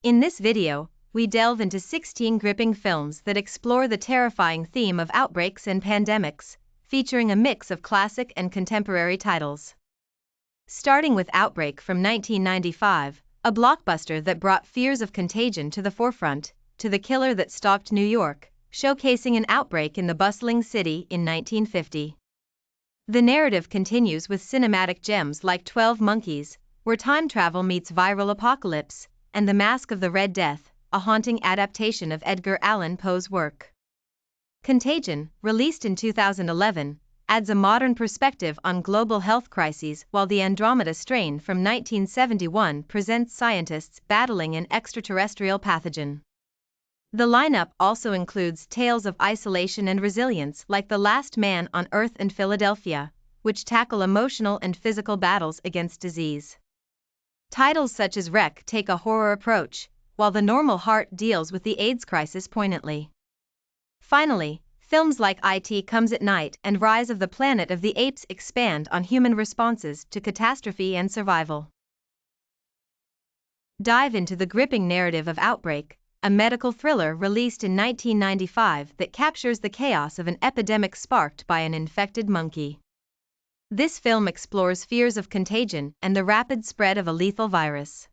In this video, we delve into 16 gripping films that explore the terrifying theme of outbreaks and pandemics, featuring a mix of classic and contemporary titles. Starting with Outbreak from 1995, a blockbuster that brought fears of contagion to the forefront, to The Killer That Stalked New York, showcasing an outbreak in the bustling city in 1950. The narrative continues with cinematic gems like 12 Monkeys, where time travel meets viral apocalypse, and The Mask of the Red Death, a haunting adaptation of Edgar Allan Poe's work. Contagion, released in 2011, adds a modern perspective on global health crises, while The Andromeda Strain from 1971 presents scientists battling an extraterrestrial pathogen. The lineup also includes tales of isolation and resilience like The Last Man on Earth and Philadelphia, which tackle emotional and physical battles against disease. Titles such as Wreck take a horror approach, while The Normal Heart deals with the AIDS crisis poignantly. Finally, films like IT Comes at Night and Rise of the Planet of the Apes expand on human responses to catastrophe and survival. Dive into the gripping narrative of Outbreak, a medical thriller released in 1995 that captures the chaos of an epidemic sparked by an infected monkey. This film explores fears of contagion and the rapid spread of a lethal virus.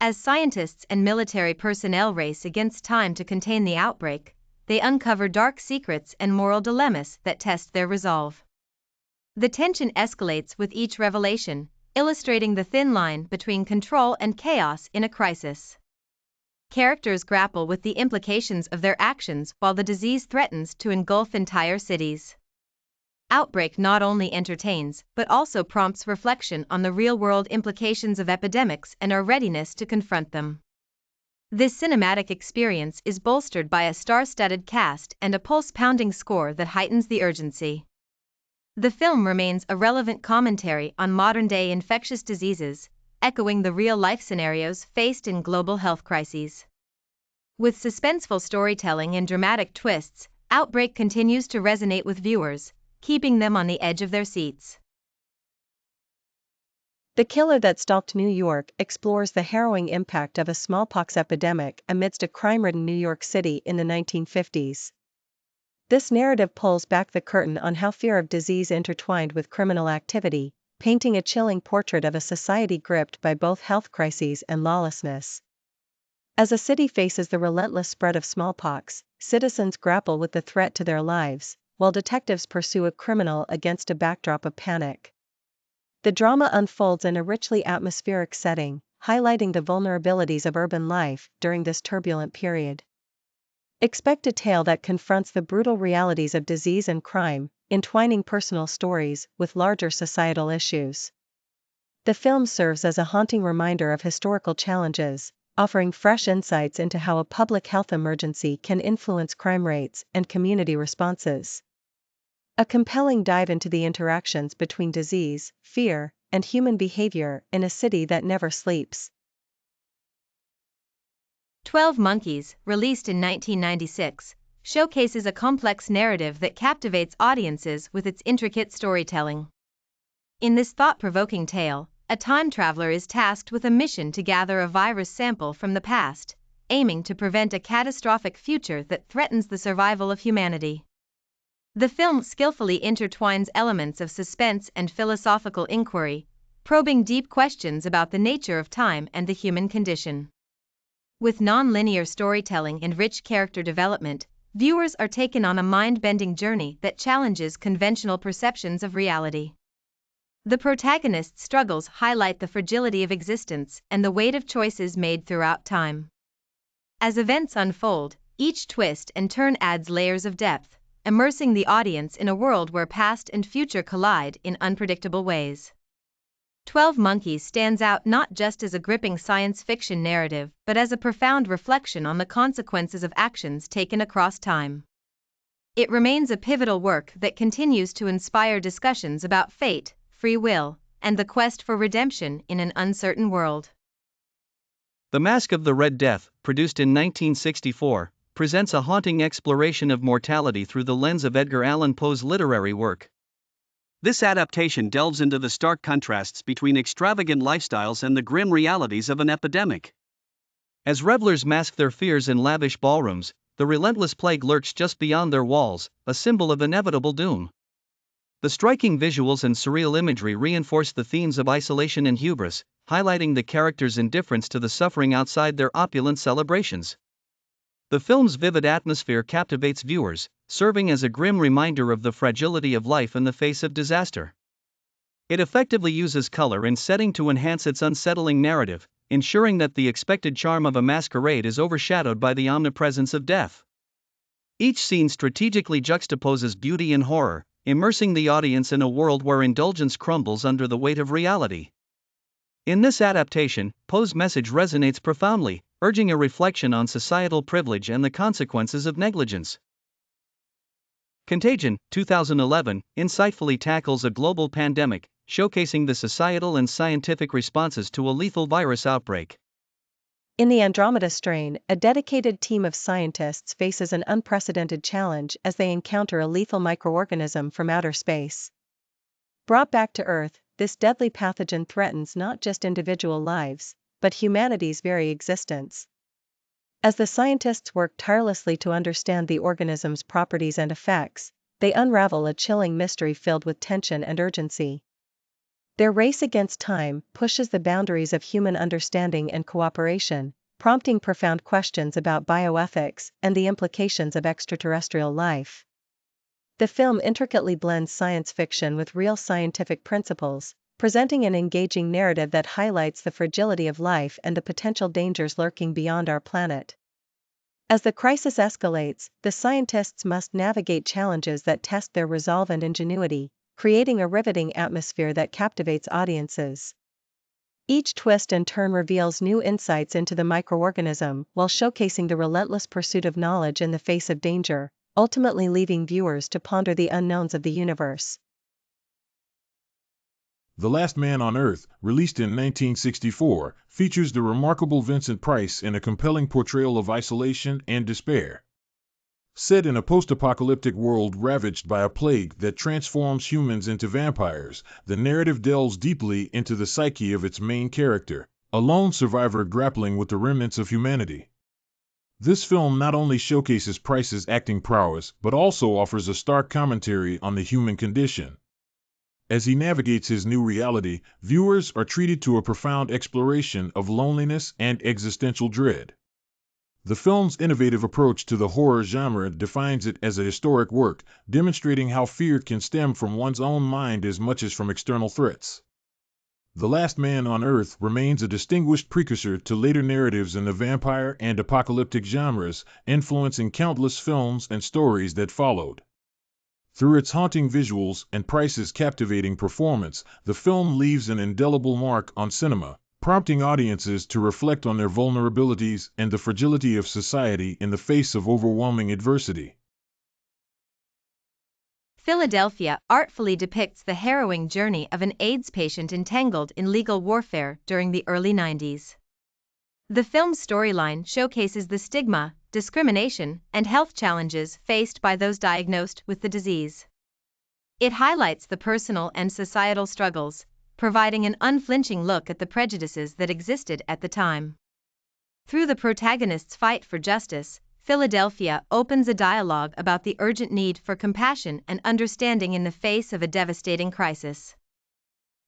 As scientists and military personnel race against time to contain the outbreak, they uncover dark secrets and moral dilemmas that test their resolve. The tension escalates with each revelation, illustrating the thin line between control and chaos in a crisis. Characters grapple with the implications of their actions while the disease threatens to engulf entire cities. Outbreak not only entertains but also prompts reflection on the real-world implications of epidemics and our readiness to confront them. This cinematic experience is bolstered by a star-studded cast and a pulse-pounding score that heightens the urgency. The film remains a relevant commentary on modern-day infectious diseases, echoing the real-life scenarios faced in global health crises. With suspenseful storytelling and dramatic twists, Outbreak continues to resonate with viewers, keeping them on the edge of their seats. The Killer That Stalked New York explores the harrowing impact of a smallpox epidemic amidst a crime-ridden New York City in the 1950s. This narrative pulls back the curtain on how fear of disease intertwined with criminal activity, painting a chilling portrait of a society gripped by both health crises and lawlessness. As a city faces the relentless spread of smallpox, citizens grapple with the threat to their lives, while detectives pursue a criminal against a backdrop of panic. The drama unfolds in a richly atmospheric setting, highlighting the vulnerabilities of urban life during this turbulent period. Expect a tale that confronts the brutal realities of disease and crime, entwining personal stories with larger societal issues. The film serves as a haunting reminder of historical challenges, offering fresh insights into how a public health emergency can influence crime rates and community responses. A compelling dive into the interactions between disease, fear, and human behavior in a city that never sleeps. 12 Monkeys, released in 1996, showcases a complex narrative that captivates audiences with its intricate storytelling. In this thought-provoking tale, a time traveler is tasked with a mission to gather a virus sample from the past, aiming to prevent a catastrophic future that threatens the survival of humanity. The film skillfully intertwines elements of suspense and philosophical inquiry, probing deep questions about the nature of time and the human condition. With non-linear storytelling and rich character development, viewers are taken on a mind-bending journey that challenges conventional perceptions of reality. The protagonist's struggles highlight the fragility of existence and the weight of choices made throughout time. As events unfold, each twist and turn adds layers of depth, immersing the audience in a world where past and future collide in unpredictable ways. 12 Monkeys stands out not just as a gripping science fiction narrative but as a profound reflection on the consequences of actions taken across time. It remains a pivotal work that continues to inspire discussions about fate, free will, and the quest for redemption in an uncertain world. The Mask of the Red Death, produced in 1964, presents a haunting exploration of mortality through the lens of Edgar Allan Poe's literary work. This adaptation delves into the stark contrasts between extravagant lifestyles and the grim realities of an epidemic. As revelers mask their fears in lavish ballrooms, the relentless plague lurks just beyond their walls, a symbol of inevitable doom. The striking visuals and surreal imagery reinforce the themes of isolation and hubris, highlighting the characters' indifference to the suffering outside their opulent celebrations. The film's vivid atmosphere captivates viewers, serving as a grim reminder of the fragility of life in the face of disaster. It effectively uses color and setting to enhance its unsettling narrative, ensuring that the expected charm of a masquerade is overshadowed by the omnipresence of death. Each scene strategically juxtaposes beauty and horror, immersing the audience in a world where indulgence crumbles under the weight of reality. In this adaptation, Poe's message resonates profoundly, urging a reflection on societal privilege and the consequences of negligence. Contagion, 2011, insightfully tackles a global pandemic, showcasing the societal and scientific responses to a lethal virus outbreak. In the Andromeda strain, a dedicated team of scientists faces an unprecedented challenge as they encounter a lethal microorganism from outer space. Brought back to Earth, this deadly pathogen threatens not just individual lives, but humanity's very existence. As the scientists work tirelessly to understand the organism's properties and effects, they unravel a chilling mystery filled with tension and urgency. Their race against time pushes the boundaries of human understanding and cooperation, prompting profound questions about bioethics and the implications of extraterrestrial life. The film intricately blends science fiction with real scientific principles, presenting an engaging narrative that highlights the fragility of life and the potential dangers lurking beyond our planet. As the crisis escalates, the scientists must navigate challenges that test their resolve and ingenuity, creating a riveting atmosphere that captivates audiences. Each twist and turn reveals new insights into the microorganism while showcasing the relentless pursuit of knowledge in the face of danger, ultimately leaving viewers to ponder the unknowns of the universe. The Last Man on Earth, released in 1964, features the remarkable Vincent Price in a compelling portrayal of isolation and despair. Set in a post-apocalyptic world ravaged by a plague that transforms humans into vampires, the narrative delves deeply into the psyche of its main character, a lone survivor grappling with the remnants of humanity. This film not only showcases Price's acting prowess but also offers a stark commentary on the human condition. As he navigates his new reality, viewers are treated to a profound exploration of loneliness and existential dread. The film's innovative approach to the horror genre defines it as a historic work, demonstrating how fear can stem from one's own mind as much as from external threats. The Last Man on Earth remains a distinguished precursor to later narratives in the vampire and apocalyptic genres, influencing countless films and stories that followed. Through its haunting visuals and Price's captivating performance, the film leaves an indelible mark on cinema, prompting audiences to reflect on their vulnerabilities and the fragility of society in the face of overwhelming adversity. Philadelphia artfully depicts the harrowing journey of an AIDS patient entangled in legal warfare during the early 90s. The film's storyline showcases the stigma, discrimination, and health challenges faced by those diagnosed with the disease. It highlights the personal and societal struggles, providing an unflinching look at the prejudices that existed at the time. Through the protagonist's fight for justice, Philadelphia opens a dialogue about the urgent need for compassion and understanding in the face of a devastating crisis.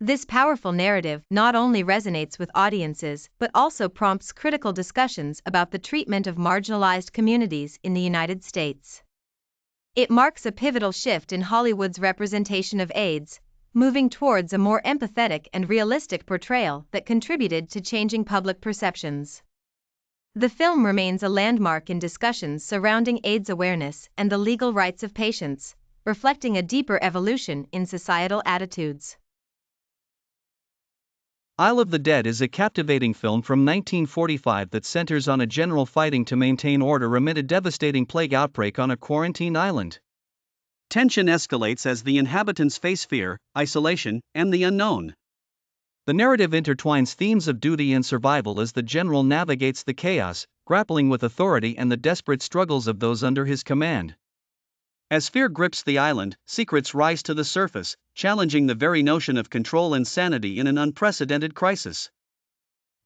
This powerful narrative not only resonates with audiences but also prompts critical discussions about the treatment of marginalized communities in the United States. It marks a pivotal shift in Hollywood's representation of AIDS, moving towards a more empathetic and realistic portrayal that contributed to changing public perceptions. The film remains a landmark in discussions surrounding AIDS awareness and the legal rights of patients, reflecting a deeper evolution in societal attitudes. Isle of the Dead is a captivating film from 1945 that centers on a general fighting to maintain order amid a devastating plague outbreak on a quarantine island. Tension escalates as the inhabitants face fear, isolation, and the unknown. The narrative intertwines themes of duty and survival as the general navigates the chaos, grappling with authority and the desperate struggles of those under his command. As fear grips the island, secrets rise to the surface, challenging the very notion of control and sanity in an unprecedented crisis.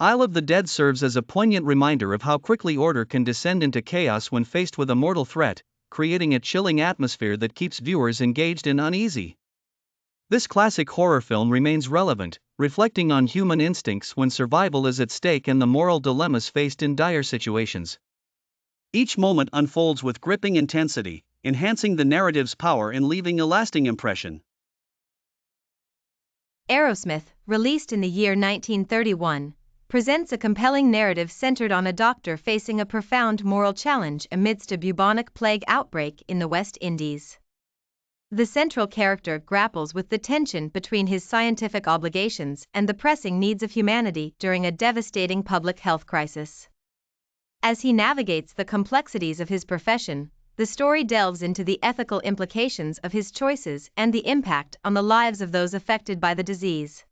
Isle of the Dead serves as a poignant reminder of how quickly order can descend into chaos when faced with a mortal threat, creating a chilling atmosphere that keeps viewers engaged and uneasy. This classic horror film remains relevant, reflecting on human instincts when survival is at stake and the moral dilemmas faced in dire situations. Each moment unfolds with gripping intensity, enhancing the narrative's power and leaving a lasting impression. Aerosmith, released in the year 1931, presents a compelling narrative centered on a doctor facing a profound moral challenge amidst a bubonic plague outbreak in the West Indies. The central character grapples with the tension between his scientific obligations and the pressing needs of humanity during a devastating public health crisis. As he navigates the complexities of his profession, the story delves into the ethical implications of his choices and the impact on the lives of those affected by the disease.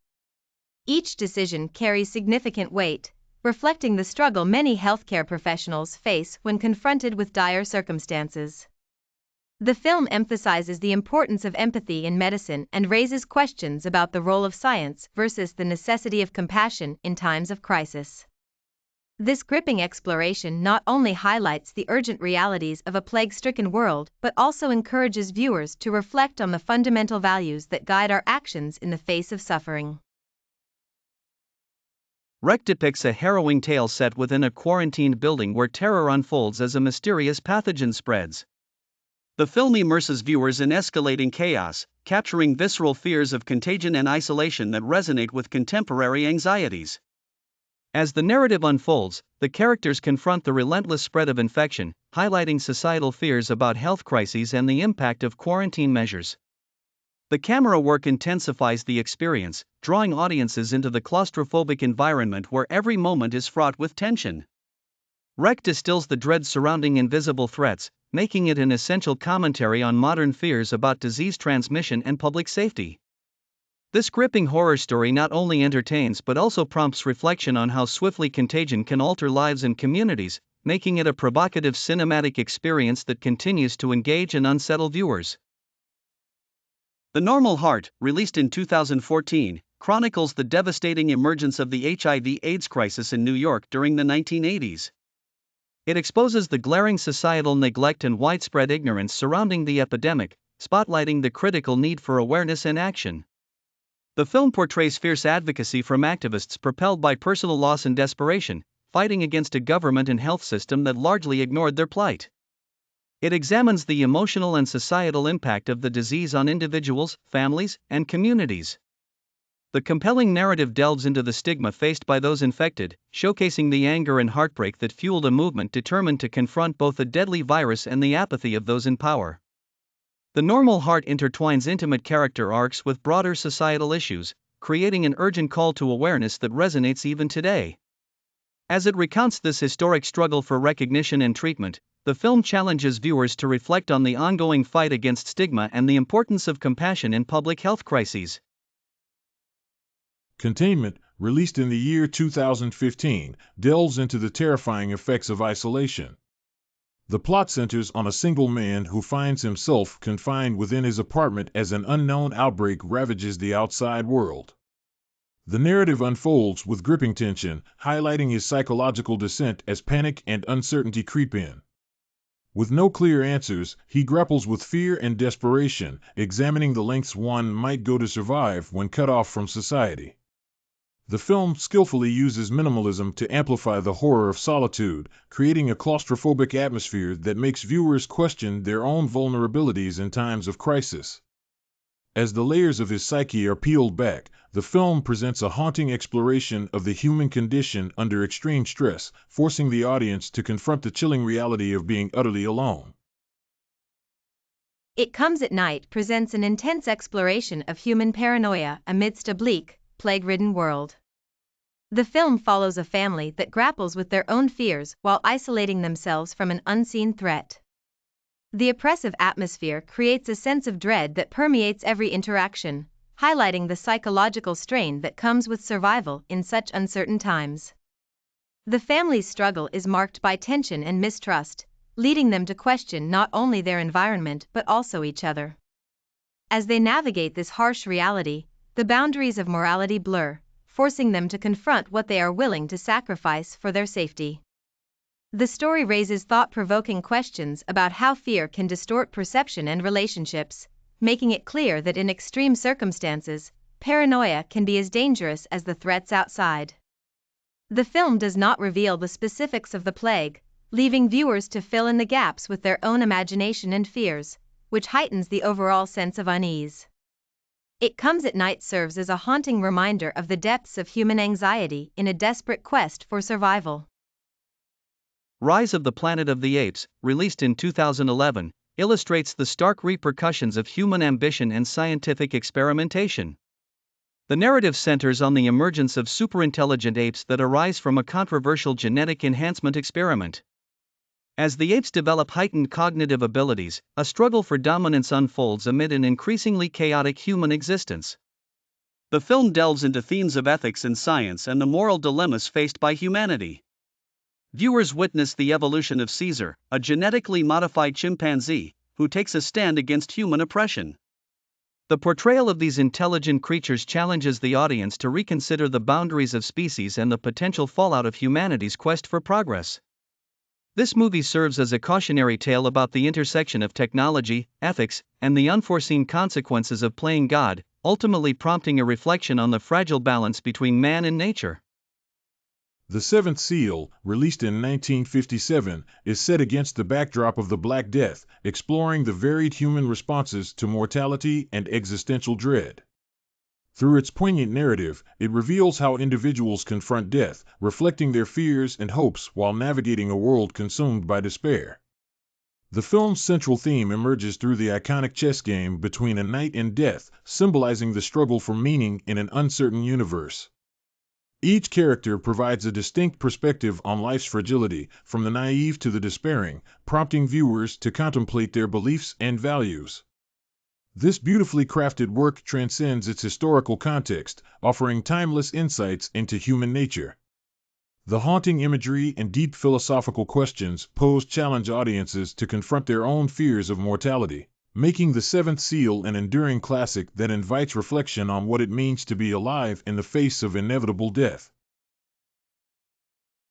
Each decision carries significant weight, reflecting the struggle many healthcare professionals face when confronted with dire circumstances. The film emphasizes the importance of empathy in medicine and raises questions about the role of science versus the necessity of compassion in times of crisis. This gripping exploration not only highlights the urgent realities of a plague-stricken world but also encourages viewers to reflect on the fundamental values that guide our actions in the face of suffering. Wreck depicts a harrowing tale set within a quarantined building where terror unfolds as a mysterious pathogen spreads. The film immerses viewers in escalating chaos, capturing visceral fears of contagion and isolation that resonate with contemporary anxieties. As the narrative unfolds, the characters confront the relentless spread of infection, highlighting societal fears about health crises and the impact of quarantine measures. The camera work intensifies the experience, drawing audiences into the claustrophobic environment where every moment is fraught with tension. Wreck distills the dread surrounding invisible threats, making it an essential commentary on modern fears about disease transmission and public safety. This gripping horror story not only entertains but also prompts reflection on how swiftly contagion can alter lives and communities, making it a provocative cinematic experience that continues to engage and unsettle viewers. The Normal Heart, released in 2014, chronicles the devastating emergence of the HIV/AIDS crisis in New York during the 1980s. It exposes the glaring societal neglect and widespread ignorance surrounding the epidemic, spotlighting the critical need for awareness and action. The film portrays fierce advocacy from activists propelled by personal loss and desperation, fighting against a government and health system that largely ignored their plight. It examines the emotional and societal impact of the disease on individuals, families, and communities. The compelling narrative delves into the stigma faced by those infected, showcasing the anger and heartbreak that fueled a movement determined to confront both the deadly virus and the apathy of those in power. The Normal Heart intertwines intimate character arcs with broader societal issues, creating an urgent call to awareness that resonates even today. As it recounts this historic struggle for recognition and treatment, the film challenges viewers to reflect on the ongoing fight against stigma and the importance of compassion in public health crises. Containment, released in the year 2015, delves into the terrifying effects of isolation. The plot centers on a single man who finds himself confined within his apartment as an unknown outbreak ravages the outside world. The narrative unfolds with gripping tension, highlighting his psychological descent as panic and uncertainty creep in. With no clear answers, he grapples with fear and desperation, examining the lengths one might go to survive when cut off from society. The film skillfully uses minimalism to amplify the horror of solitude, creating a claustrophobic atmosphere that makes viewers question their own vulnerabilities in times of crisis. As the layers of his psyche are peeled back, the film presents a haunting exploration of the human condition under extreme stress, forcing the audience to confront the chilling reality of being utterly alone. It Comes at Night presents an intense exploration of human paranoia amidst a bleak, plague-ridden world. The film follows a family that grapples with their own fears while isolating themselves from an unseen threat. The oppressive atmosphere creates a sense of dread that permeates every interaction, highlighting the psychological strain that comes with survival in such uncertain times. The family's struggle is marked by tension and mistrust, leading them to question not only their environment but also each other. As they navigate this harsh reality, the boundaries of morality blur, forcing them to confront what they are willing to sacrifice for their safety. The story raises thought-provoking questions about how fear can distort perception and relationships, making it clear that in extreme circumstances, paranoia can be as dangerous as the threats outside. The film does not reveal the specifics of the plague, leaving viewers to fill in the gaps with their own imagination and fears, which heightens the overall sense of unease. It Comes at Night serves as a haunting reminder of the depths of human anxiety in a desperate quest for survival. Rise of the Planet of the Apes, released in 2011, illustrates the stark repercussions of human ambition and scientific experimentation. The narrative centers on the emergence of superintelligent apes that arise from a controversial genetic enhancement experiment. As the apes develop heightened cognitive abilities, a struggle for dominance unfolds amid an increasingly chaotic human existence. The film delves into themes of ethics in science and the moral dilemmas faced by humanity. Viewers witness the evolution of Caesar, a genetically modified chimpanzee, who takes a stand against human oppression. The portrayal of these intelligent creatures challenges the audience to reconsider the boundaries of species and the potential fallout of humanity's quest for progress. This movie serves as a cautionary tale about the intersection of technology, ethics, and the unforeseen consequences of playing God, ultimately prompting a reflection on the fragile balance between man and nature. The Seventh Seal, released in 1957, is set against the backdrop of the Black Death, exploring the varied human responses to mortality and existential dread. Through its poignant narrative, it reveals how individuals confront death, reflecting their fears and hopes while navigating a world consumed by despair. The film's central theme emerges through the iconic chess game between a knight and death, symbolizing the struggle for meaning in an uncertain universe. Each character provides a distinct perspective on life's fragility, from the naive to the despairing, prompting viewers to contemplate their beliefs and values. This beautifully crafted work transcends its historical context, offering timeless insights into human nature. The haunting imagery and deep philosophical questions posed challenge audiences to confront their own fears of mortality, making The Seventh Seal an enduring classic that invites reflection on what it means to be alive in the face of inevitable death.